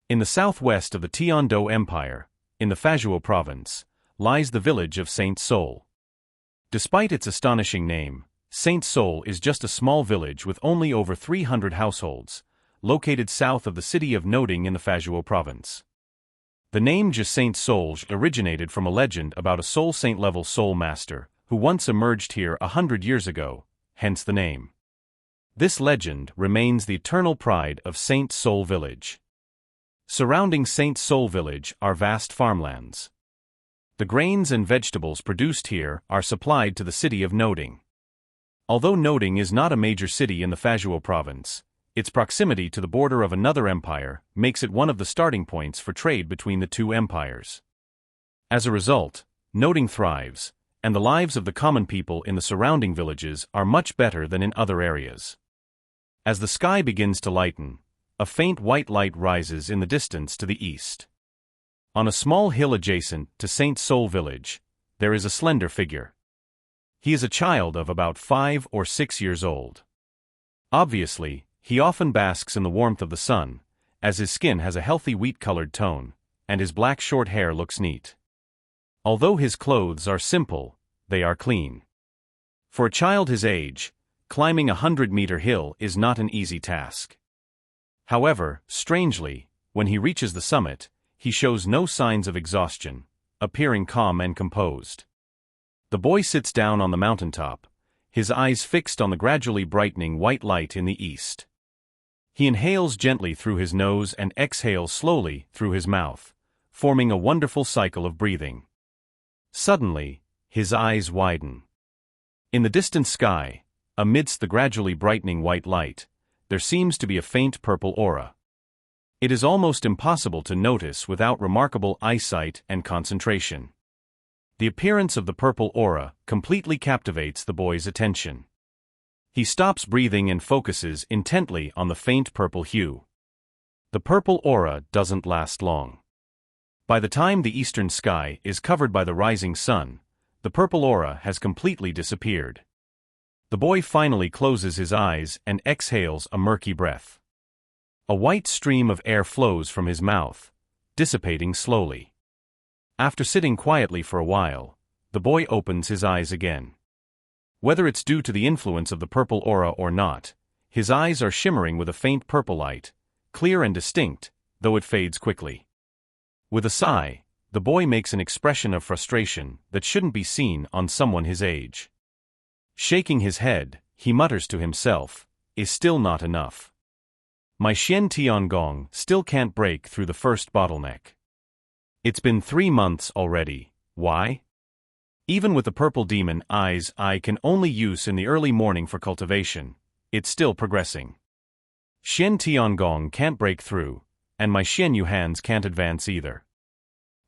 In the southwest of the Tian-Do Empire, in the Fajuo province, lies the village of Saint Soul. Despite its astonishing name, Saint Soul is just a small village with only over 300 households, located south of the city of Noding in the Fajuo province. The name Saint Soul originated from a legend about a soul saint-level soul master, who once emerged here 100 years ago, hence the name. This legend remains the eternal pride of Saint Soul Village. Surrounding Saint Soul Village are vast farmlands. The grains and vegetables produced here are supplied to the city of Noding. Although Noding is not a major city in the Fajuo province, its proximity to the border of another empire makes it one of the starting points for trade between the two empires. As a result, Noding thrives, and the lives of the common people in the surrounding villages are much better than in other areas. As the sky begins to lighten, a faint white light rises in the distance to the east. On a small hill adjacent to Saint Soul Village, there is a slender figure. He is a child of about 5 or 6 years old. Obviously, he often basks in the warmth of the sun, as his skin has a healthy wheat-colored tone, and his black short hair looks neat. Although his clothes are simple, they are clean. For a child his age, climbing a 100-meter hill is not an easy task. However, strangely, when he reaches the summit, he shows no signs of exhaustion, appearing calm and composed. The boy sits down on the mountaintop, his eyes fixed on the gradually brightening white light in the east. He inhales gently through his nose and exhales slowly through his mouth, forming a wonderful cycle of breathing. Suddenly, his eyes widen. In the distant sky, amidst the gradually brightening white light, there seems to be a faint purple aura. It is almost impossible to notice without remarkable eyesight and concentration. The appearance of the purple aura completely captivates the boy's attention. He stops breathing and focuses intently on the faint purple hue. The purple aura doesn't last long. By the time the eastern sky is covered by the rising sun, the purple aura has completely disappeared. The boy finally closes his eyes and exhales a murky breath. A white stream of air flows from his mouth, dissipating slowly. After sitting quietly for a while, the boy opens his eyes again. Whether it's due to the influence of the purple aura or not, his eyes are shimmering with a faint purple light, clear and distinct, though it fades quickly. With a sigh, the boy makes an expression of frustration that shouldn't be seen on someone his age. Shaking his head, he mutters to himself, "Is still not enough. My Xian Tiangong still can't break through the first bottleneck. It's been 3 months already, why? Even with the purple demon eyes I can only use in the early morning for cultivation, it's still progressing. Xian Tiangong can't break through, and my Xian Yu hands can't advance either.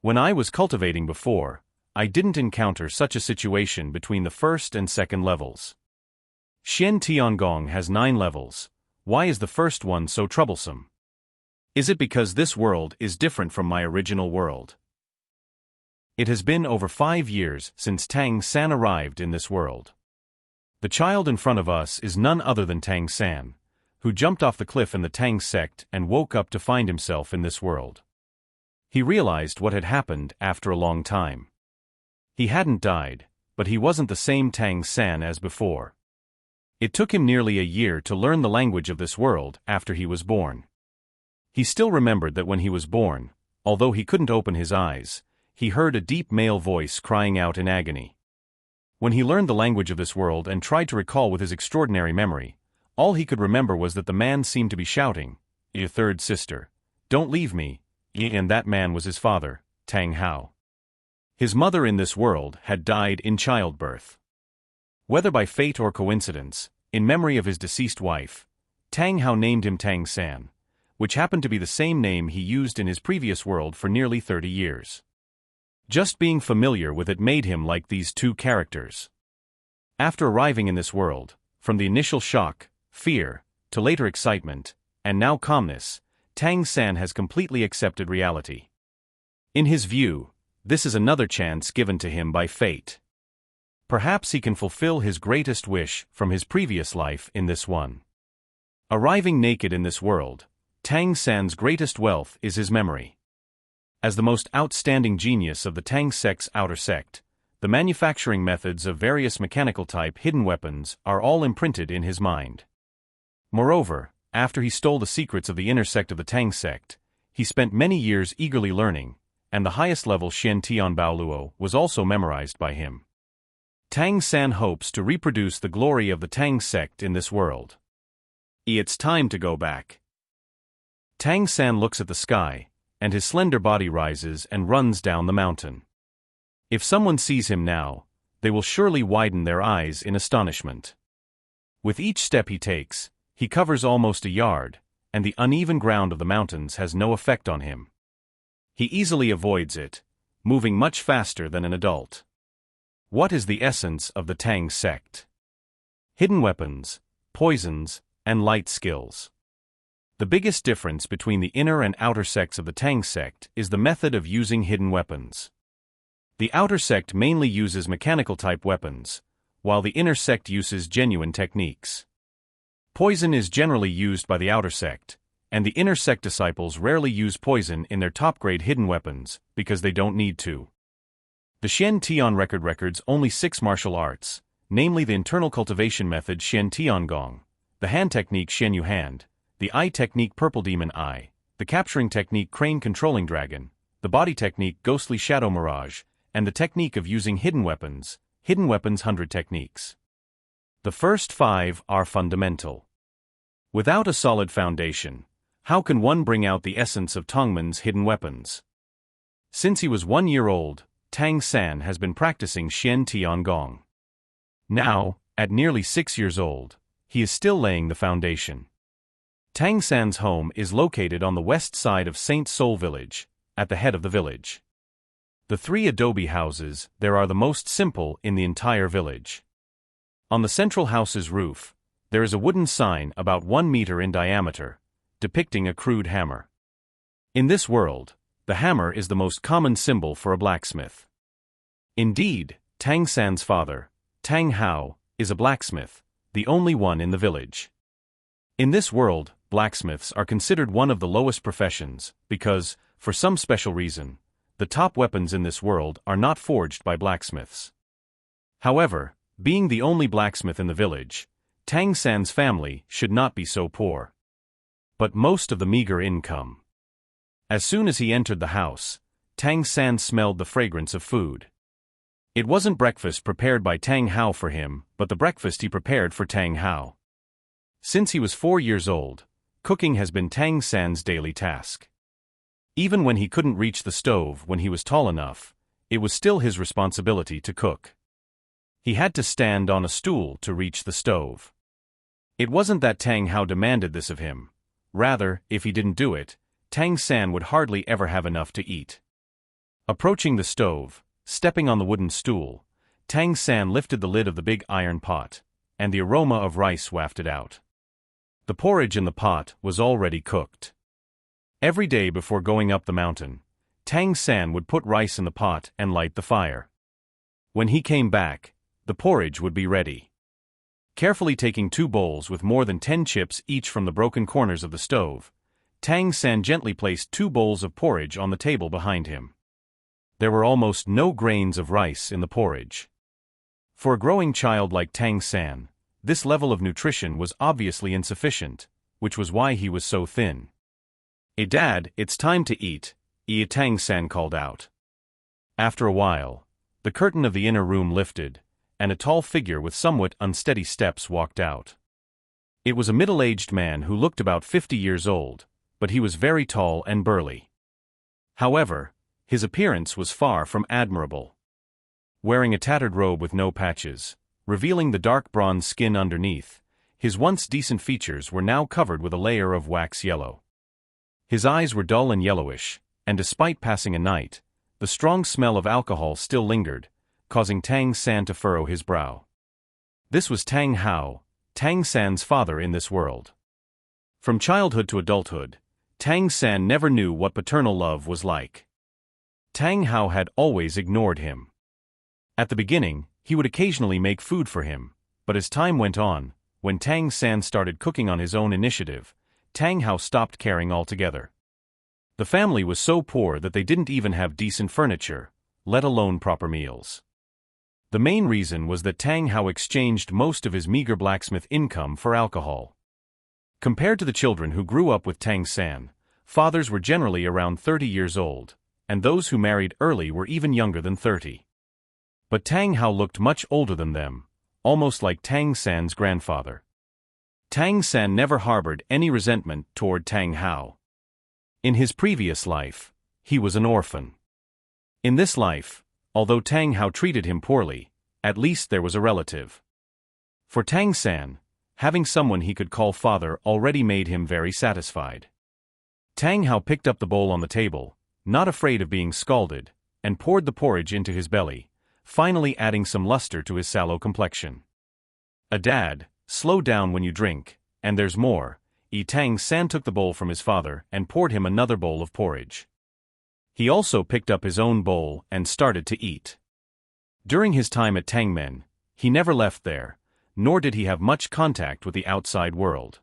When I was cultivating before, I didn't encounter such a situation between the first and second levels. Xian Tiangong has 9 levels, why is the first one so troublesome? Is it because this world is different from my original world? It has been over 5 years since Tang San arrived in this world. The child in front of us is none other than Tang San, who jumped off the cliff in the Tang sect and woke up to find himself in this world. He realized what had happened after a long time. He hadn't died, but he wasn't the same Tang San as before. It took him nearly a year to learn the language of this world after he was born. He still remembered that when he was born, although he couldn't open his eyes, he heard a deep male voice crying out in agony. When he learned the language of this world and tried to recall with his extraordinary memory, all he could remember was that the man seemed to be shouting, "Your third sister, don't leave me," and that man was his father, Tang Hao. His mother in this world had died in childbirth. Whether by fate or coincidence, in memory of his deceased wife, Tang Hao named him Tang San, which happened to be the same name he used in his previous world for nearly 30 years. Just being familiar with it made him like these two characters. After arriving in this world, from the initial shock, fear, to later excitement, and now calmness, Tang San has completely accepted reality. In his view, this is another chance given to him by fate. Perhaps he can fulfill his greatest wish from his previous life in this one. Arriving naked in this world, Tang San's greatest wealth is his memory. As the most outstanding genius of the Tang sect's outer sect, the manufacturing methods of various mechanical-type hidden weapons are all imprinted in his mind. Moreover, after he stole the secrets of the inner sect of the Tang sect, he spent many years eagerly learning, and the highest-level Xian Douluo was also memorized by him. Tang San hopes to reproduce the glory of the Tang sect in this world. It's time to go back. Tang San looks at the sky, and his slender body rises and runs down the mountain. If someone sees him now, they will surely widen their eyes in astonishment. With each step he takes, he covers almost a yard, and the uneven ground of the mountains has no effect on him. He easily avoids it, moving much faster than an adult. What is the essence of the Tang sect? Hidden weapons, poisons, and light skills. The biggest difference between the inner and outer sects of the Tang sect is the method of using hidden weapons. The outer sect mainly uses mechanical-type weapons, while the inner sect uses genuine techniques. Poison is generally used by the outer sect, and the inner sect disciples rarely use poison in their top-grade hidden weapons because they don't need to. The Shen Tian record records only 6 martial arts, namely the internal cultivation method Shen Tian Gong, the hand technique Shen Yu Hand, the eye technique Purple Demon Eye, the capturing technique Crane Controlling Dragon, the body technique Ghostly Shadow Mirage, and the technique of using hidden weapons 100 techniques. The first 5 are fundamental. Without a solid foundation, how can one bring out the essence of Tongmen's hidden weapons? Since he was 1 year old, Tang San has been practicing Shen Tian Gong. Now, at nearly 6 years old, he is still laying the foundation. Tang San's home is located on the west side of Saint Soul Village, at the head of the village. The 3 adobe houses there are the most simple in the entire village. On the central house's roof, there is a wooden sign about 1 meter in diameter, depicting a crude hammer. In this world, the hammer is the most common symbol for a blacksmith. Indeed, Tang San's father, Tang Hao, is a blacksmith, the only one in the village. In this world, blacksmiths are considered one of the lowest professions because, for some special reason, the top weapons in this world are not forged by blacksmiths. However, being the only blacksmith in the village, Tang San's family should not be so poor. But most of the meager income. As soon as he entered the house, Tang San smelled the fragrance of food. It wasn't breakfast prepared by Tang Hao for him, but the breakfast he prepared for Tang Hao. Since he was 4 years old, cooking has been Tang San's daily task. Even when he couldn't reach the stove when he was tall enough, it was still his responsibility to cook. He had to stand on a stool to reach the stove. It wasn't that Tang Hao demanded this of him. Rather, if he didn't do it, Tang San would hardly ever have enough to eat. Approaching the stove, stepping on the wooden stool, Tang San lifted the lid of the big iron pot, and the aroma of rice wafted out. The porridge in the pot was already cooked. Every day before going up the mountain, Tang San would put rice in the pot and light the fire. When he came back, the porridge would be ready. Carefully taking 2 bowls with more than 10 chips each from the broken corners of the stove, Tang San gently placed 2 bowls of porridge on the table behind him. There were almost no grains of rice in the porridge. For a growing child like Tang San, this level of nutrition was obviously insufficient, which was why he was so thin. Dad, it's time to eat, Tang San called out. After a while, the curtain of the inner room lifted, and a tall figure with somewhat unsteady steps walked out. It was a middle-aged man who looked about 50 years old, but he was very tall and burly. However, his appearance was far from admirable. Wearing a tattered robe with no patches, revealing the dark bronze skin underneath, his once decent features were now covered with a layer of wax yellow. His eyes were dull and yellowish, and despite passing a night, the strong smell of alcohol still lingered, causing Tang San to furrow his brow. This was Tang Hao, Tang San's father in this world. From childhood to adulthood, Tang San never knew what paternal love was like. Tang Hao had always ignored him. At the beginning, he would occasionally make food for him, but as time went on, when Tang San started cooking on his own initiative, Tang Hao stopped caring altogether. The family was so poor that they didn't even have decent furniture, let alone proper meals. The main reason was that Tang Hao exchanged most of his meager blacksmith income for alcohol. Compared to the children who grew up with Tang San, fathers were generally around 30 years old, and those who married early were even younger than 30. But Tang Hao looked much older than them, almost like Tang San's grandfather. Tang San never harbored any resentment toward Tang Hao. In his previous life, he was an orphan. In this life, although Tang Hao treated him poorly, at least there was a relative. For Tang San, having someone he could call father already made him very satisfied. Tang Hao picked up the bowl on the table, not afraid of being scalded, and poured the porridge into his belly, finally adding some luster to his sallow complexion. Dad, slow down when you drink, and there's more. Tang San took the bowl from his father and poured him another bowl of porridge. He also picked up his own bowl and started to eat. During his time at Tangmen, he never left there, nor did he have much contact with the outside world.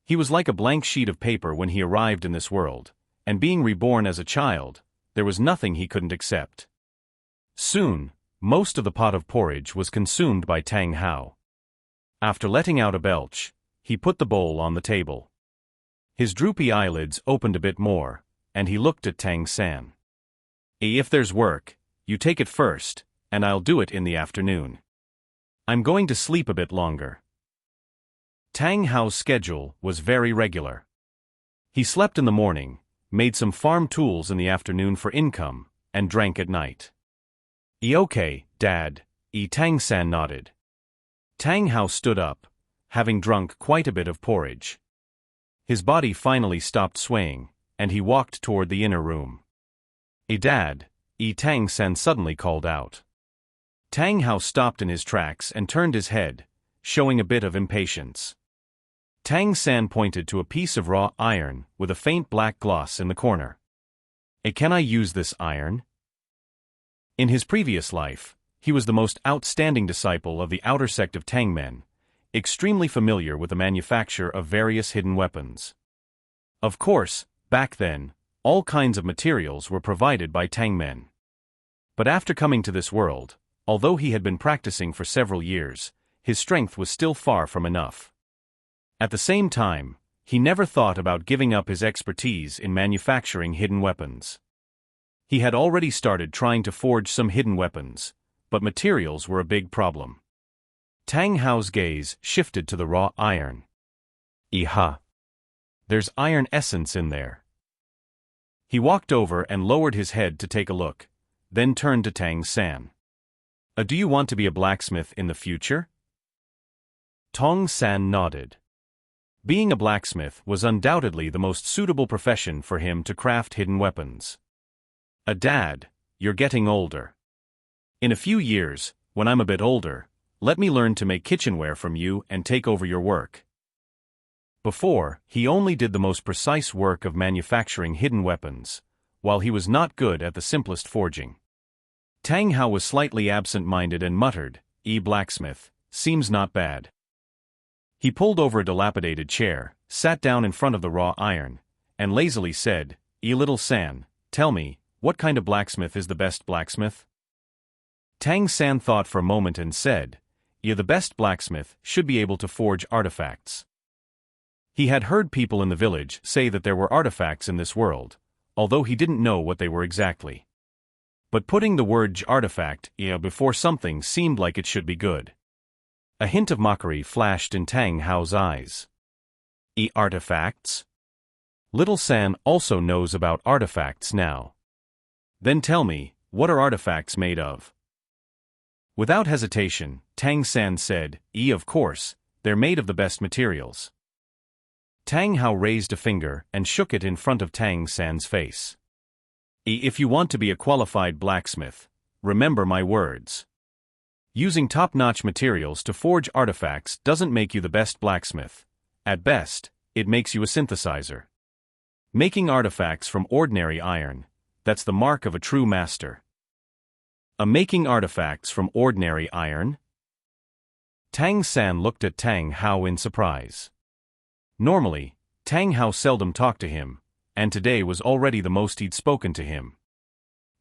He was like a blank sheet of paper when he arrived in this world, and being reborn as a child, there was nothing he couldn't accept. Soon, most of the pot of porridge was consumed by Tang Hao. After letting out a belch, he put the bowl on the table. His droopy eyelids opened a bit more, and he looked at Tang San. If there's work, you take it first, and I'll do it in the afternoon. I'm going to sleep a bit longer. Tang Hao's schedule was very regular. He slept in the morning, made some farm tools in the afternoon for income, and drank at night. Okay, Dad, Tang San nodded. Tang Hao stood up, having drunk quite a bit of porridge. His body finally stopped swaying, and he walked toward the inner room. Dad, Tang San suddenly called out. Tang Hao stopped in his tracks and turned his head, showing a bit of impatience. Tang San pointed to a piece of raw iron with a faint black gloss in the corner. Can I use this iron? In his previous life, he was the most outstanding disciple of the outer sect of Tangmen, extremely familiar with the manufacture of various hidden weapons. Of course, back then, all kinds of materials were provided by Tangmen. But after coming to this world, although he had been practicing for several years, his strength was still far from enough. At the same time, he never thought about giving up his expertise in manufacturing hidden weapons. He had already started trying to forge some hidden weapons, but materials were a big problem. Tang Hao's gaze shifted to the raw iron. Iha! There's iron essence in there. He walked over and lowered his head to take a look, then turned to Tang San. Do you want to be a blacksmith in the future? Tang San nodded. Being a blacksmith was undoubtedly the most suitable profession for him to craft hidden weapons. Dad, you're getting older. In a few years, when I'm a bit older, let me learn to make kitchenware from you and take over your work. Before, he only did the most precise work of manufacturing hidden weapons, while he was not good at the simplest forging. Tang Hao was slightly absent-minded and muttered, blacksmith, seems not bad. He pulled over a dilapidated chair, sat down in front of the raw iron, and lazily said, Little San, tell me, what kind of blacksmith is the best blacksmith? Tang San thought for a moment and said, the best blacksmith should be able to forge artifacts. He had heard people in the village say that there were artifacts in this world, although he didn't know what they were exactly. But putting the word artifact before something seemed like it should be good. A hint of mockery flashed in Tang Hao's eyes. Artifacts? Little San also knows about artifacts now. Then tell me, what are artifacts made of? Without hesitation, Tang San said, of course, they're made of the best materials. Tang Hao raised a finger and shook it in front of Tang San's face. If you want to be a qualified blacksmith, remember my words. Using top-notch materials to forge artifacts doesn't make you the best blacksmith. At best, it makes you a synthesizer. Making artifacts from ordinary iron, that's the mark of a true master. Making artifacts from ordinary iron? Tang San looked at Tang Hao in surprise. Normally, Tang Hao seldom talked to him, and today was already the most he'd spoken to him.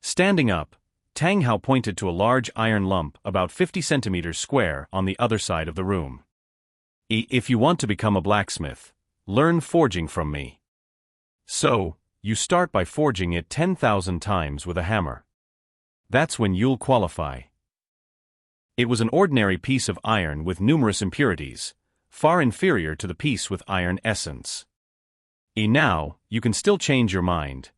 Standing up, Tang Hao pointed to a large iron lump about 50 centimeters square on the other side of the room. If you want to become a blacksmith, learn forging from me. So, you start by forging it 10,000 times with a hammer. That's when you'll qualify. It was an ordinary piece of iron with numerous impurities, far inferior to the piece with iron essence. Now, you can still change your mind,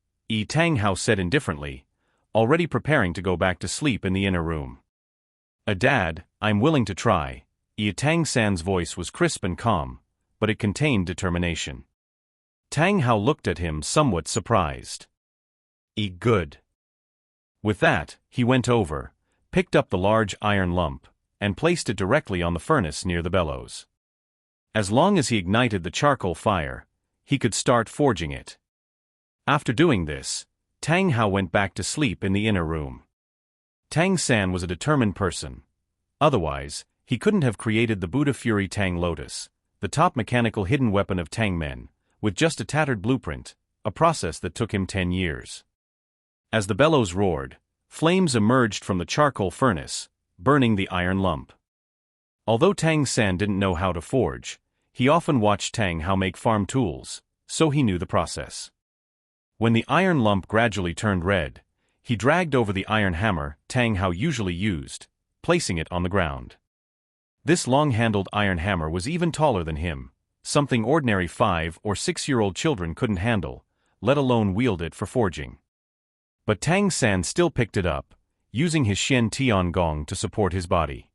Tang Hao said indifferently, already preparing to go back to sleep in the inner room. Dad, I'm willing to try. Tang San's voice was crisp and calm, but it contained determination. Tang Hao looked at him somewhat surprised. Good. With that, he went over, picked up the large iron lump, and placed it directly on the furnace near the bellows. As long as he ignited the charcoal fire, he could start forging it. After doing this, Tang Hao went back to sleep in the inner room. Tang San was a determined person. Otherwise, he couldn't have created the Buddha Fury Tang Lotus, the top mechanical hidden weapon of Tang men, with just a tattered blueprint, a process that took him 10 years. As the bellows roared, flames emerged from the charcoal furnace, burning the iron lump. Although Tang San didn't know how to forge, he often watched Tang Hao make farm tools, so he knew the process. When the iron lump gradually turned red, he dragged over the iron hammer Tang Hao usually used, placing it on the ground. This long-handled iron hammer was even taller than him, something ordinary 5- or 6-year-old children couldn't handle, let alone wield it for forging. But Tang San still picked it up, using his Xian Tian Gong to support his body.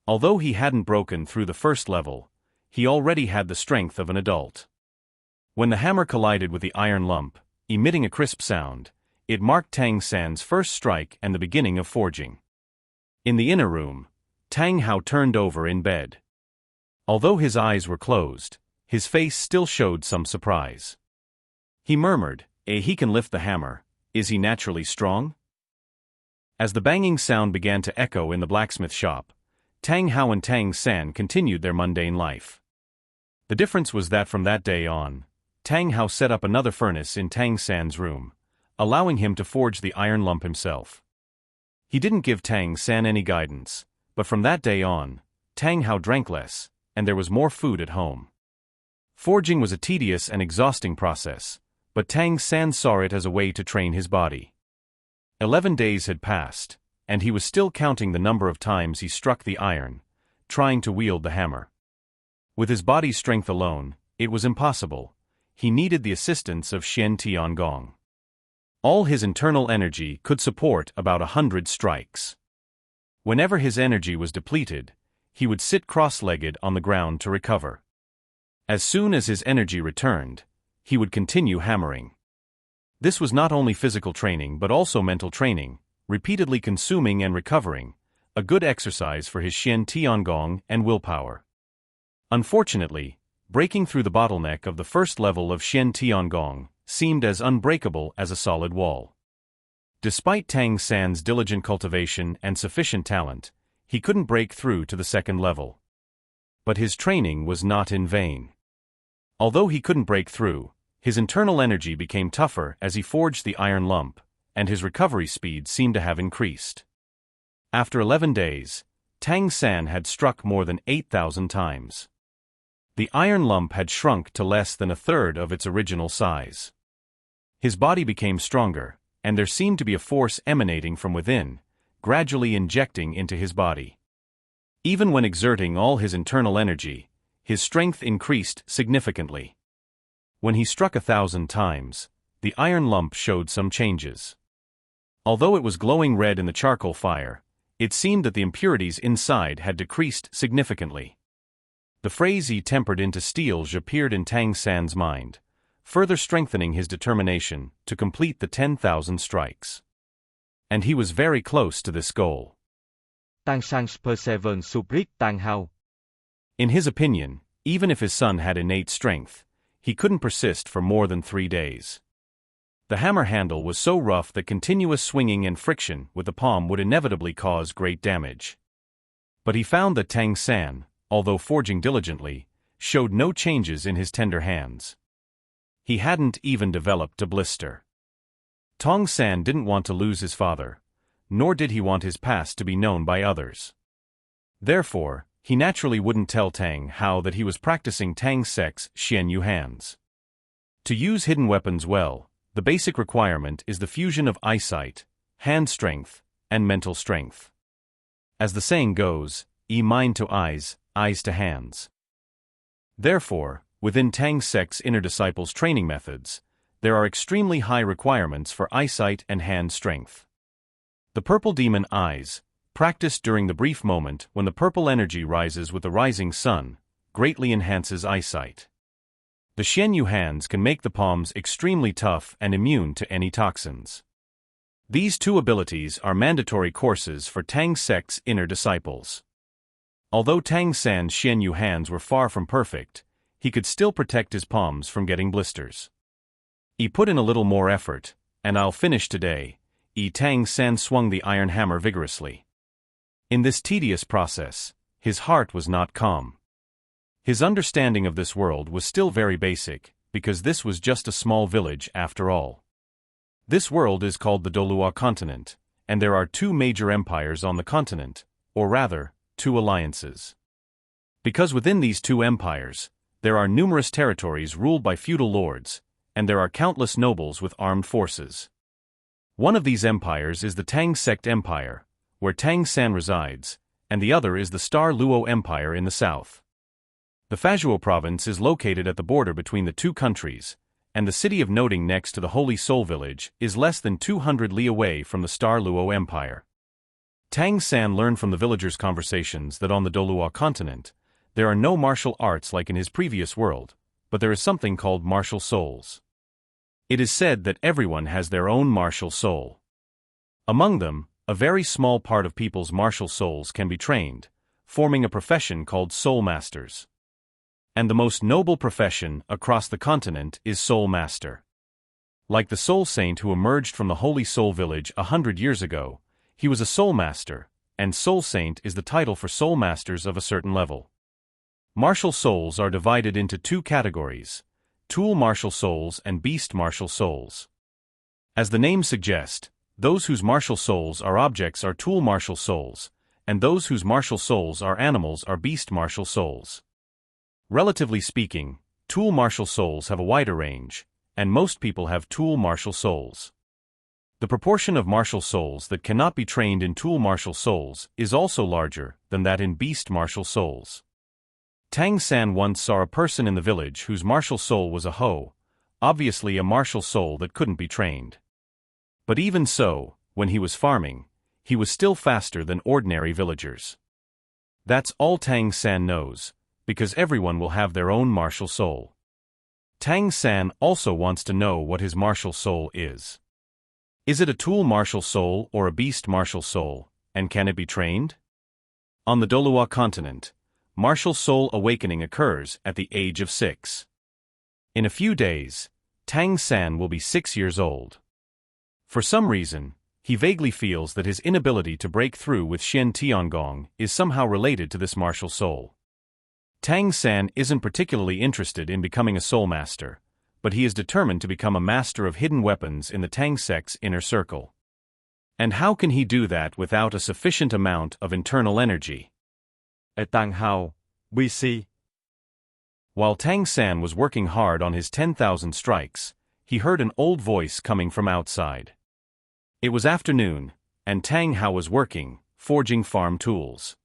Although he hadn't broken through the first level, he already had the strength of an adult. When the hammer collided with the iron lump, emitting a crisp sound, it marked Tang San's first strike and the beginning of forging. In the inner room, Tang Hao turned over in bed. Although his eyes were closed, his face still showed some surprise. He murmured, he can lift the hammer. Is he naturally strong? As the banging sound began to echo in the blacksmith shop, Tang Hao and Tang San continued their mundane life. The difference was that from that day on, Tang Hao set up another furnace in Tang San's room, allowing him to forge the iron lump himself. He didn't give Tang San any guidance, but from that day on, Tang Hao drank less, and there was more food at home. Forging was a tedious and exhausting process, but Tang San saw it as a way to train his body. 11 days had passed, and he was still counting the number of times he struck the iron, trying to wield the hammer. With his body's strength alone, it was impossible. He needed the assistance of Xian Tian Gong. All his internal energy could support about 100 strikes. Whenever his energy was depleted, he would sit cross-legged on the ground to recover. As soon as his energy returned, he would continue hammering. This was not only physical training but also mental training, repeatedly consuming and recovering, a good exercise for his Xian Tian Gong and willpower. Unfortunately, breaking through the bottleneck of the first level of Xian Tian Gong seemed as unbreakable as a solid wall. Despite Tang San's diligent cultivation and sufficient talent, he couldn't break through to the second level. But his training was not in vain. Although he couldn't break through, his internal energy became tougher as he forged the iron lump, and his recovery speed seemed to have increased. After 11 days, Tang San had struck more than 8,000 times. The iron lump had shrunk to less than a third of its original size. His body became stronger, and there seemed to be a force emanating from within, gradually injecting into his body. Even when exerting all his internal energy, his strength increased significantly. When he struck 1,000 times, the iron lump showed some changes. Although it was glowing red in the charcoal fire, it seemed that the impurities inside had decreased significantly. The phrase "he tempered into steel" appeared in Tang San's mind, further strengthening his determination to complete the 10,000 strikes. And he was very close to this goal. Tang San's perseverance surprised Tang Hao. In his opinion, even if his son had innate strength, he couldn't persist for more than 3 days. The hammer handle was so rough that continuous swinging and friction with the palm would inevitably cause great damage. But he found that Tang San, although forging diligently, showed no changes in his tender hands. He hadn't even developed a blister. Tang San didn't want to lose his father, nor did he want his past to be known by others. Therefore, he naturally wouldn't tell Tang Hao that he was practicing Tang Sec's Xian Yu hands. To use hidden weapons well, the basic requirement is the fusion of eyesight, hand strength, and mental strength. As the saying goes, mind to eyes, eyes to hands. Therefore, within Tang Sec's inner disciples' training methods, there are extremely high requirements for eyesight and hand strength. The purple demon eyes, practiced during the brief moment when the purple energy rises with the rising sun, greatly enhances eyesight. The Xian Yu hands can make the palms extremely tough and immune to any toxins. These two abilities are mandatory courses for Tang Sec's inner disciples. Although Tang San's Xian Yu hands were far from perfect, he could still protect his palms from getting blisters. He put in a little more effort, and I'll finish today. Tang San swung the iron hammer vigorously. In this tedious process, his heart was not calm. His understanding of this world was still very basic, because this was just a small village after all. This world is called the Douluo continent, and there are two major empires on the continent, or rather, two alliances. Because within these two empires, there are numerous territories ruled by feudal lords, and there are countless nobles with armed forces. One of these empires is the Tang Sect Empire, where Tang San resides, and the other is the Star Luo Empire in the south. The Fajuo province is located at the border between the two countries, and the city of Noting next to the Holy Soul village is less than 200 li away from the Star Luo Empire. Tang San learned from the villagers' conversations that on the Douluo continent, there are no martial arts like in his previous world, but there is something called martial souls. It is said that everyone has their own martial soul. Among them, a very small part of people's martial souls can be trained, forming a profession called soul masters. And the most noble profession across the continent is soul master. Like the soul saint who emerged from the Holy Soul village 100 years ago, he was a soul master, and soul saint is the title for soul masters of a certain level. Martial souls are divided into two categories: tool martial souls and beast martial souls. As the name suggests, those whose martial souls are objects are tool martial souls, and those whose martial souls are animals are beast martial souls. Relatively speaking, tool martial souls have a wider range, and most people have tool martial souls. The proportion of martial souls that cannot be trained in tool martial souls is also larger than that in beast martial souls. Tang San once saw a person in the village whose martial soul was a hoe, obviously a martial soul that couldn't be trained. But even so, when he was farming, he was still faster than ordinary villagers. That's all Tang San knows, because everyone will have their own martial soul. Tang San also wants to know what his martial soul is. Is it a tool martial soul or a beast martial soul, and can it be trained? On the Douluo continent, martial soul awakening occurs at the age of 6. In a few days, Tang San will be 6 years old. For some reason, he vaguely feels that his inability to break through with Xian Tiangong is somehow related to this martial soul. Tang San isn't particularly interested in becoming a soul master, but he is determined to become a master of hidden weapons in the Tang Sect's inner circle. And how can he do that without a sufficient amount of internal energy? At Tang Hao, we see. While Tang San was working hard on his 10,000 strikes, he heard an old voice coming from outside. It was afternoon, and Tang Hao was working, forging farm tools.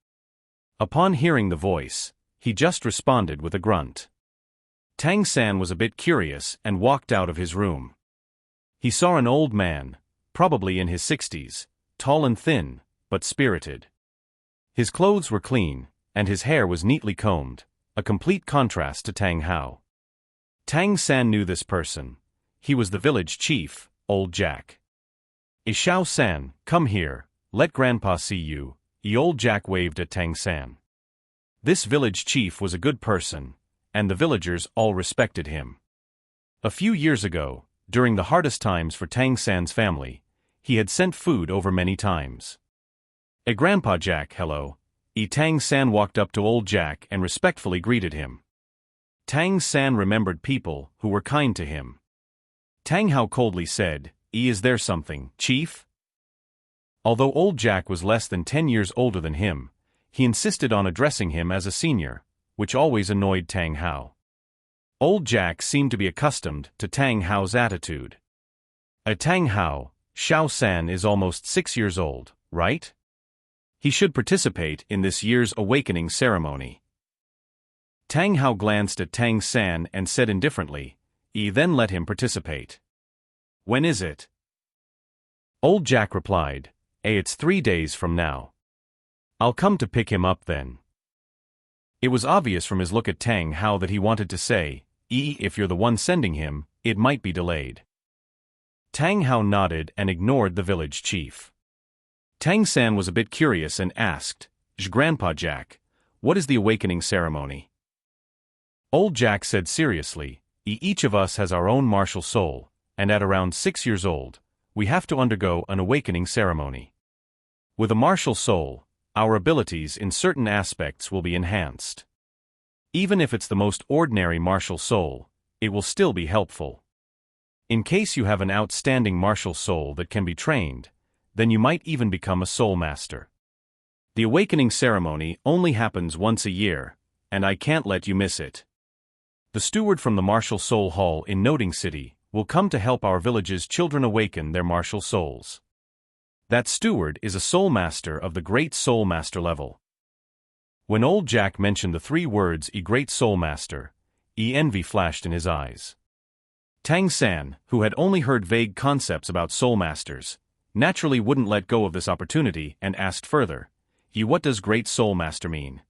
Upon hearing the voice, he just responded with a grunt. Tang San was a bit curious and walked out of his room. He saw an old man, probably in his 60s, tall and thin, but spirited. His clothes were clean, and his hair was neatly combed, a complete contrast to Tang Hao. Tang San knew this person. He was the village chief, Old Jack. Ishao San, come here, let Grandpa see you. Old Jack waved at Tang San. This village chief was a good person, and the villagers all respected him. A few years ago, during the hardest times for Tang San's family, he had sent food over many times. Grandpa Jack, hello. Tang San walked up to Old Jack and respectfully greeted him. Tang San remembered people who were kind to him. Tang Hao coldly said, Is there something, chief? Although old Jack was less than 10 years older than him, he insisted on addressing him as a senior, which always annoyed Tang Hao. Old Jack seemed to be accustomed to Tang Hao's attitude. Tang Hao, Xiao San is almost 6 years old, right? He should participate in this year's awakening ceremony. Tang Hao glanced at Tang San and said indifferently, then let him participate. When is it? Old Jack replied, it's 3 days from now. I'll come to pick him up then. It was obvious from his look at Tang Hao that he wanted to say, if you're the one sending him, it might be delayed. Tang Hao nodded and ignored the village chief. Tang San was a bit curious and asked, Grandpa Jack, what is the awakening ceremony? Old Jack said seriously, each of us has our own martial soul, and at around 6 years old, we have to undergo an awakening ceremony. With a martial soul, our abilities in certain aspects will be enhanced. Even if it's the most ordinary martial soul, it will still be helpful. In case you have an outstanding martial soul that can be trained, then you might even become a soul master. The awakening ceremony only happens once a year, and I can't let you miss it. The steward from the Martial Soul Hall in Noting City will come to help our village's children awaken their martial souls. That steward is a soul master of the Great Soul Master level. When old Jack mentioned the 3 words Great Soul Master, envy flashed in his eyes. Tang San, who had only heard vague concepts about soul masters, naturally wouldn't let go of this opportunity and asked further, what does Great Soul Master mean?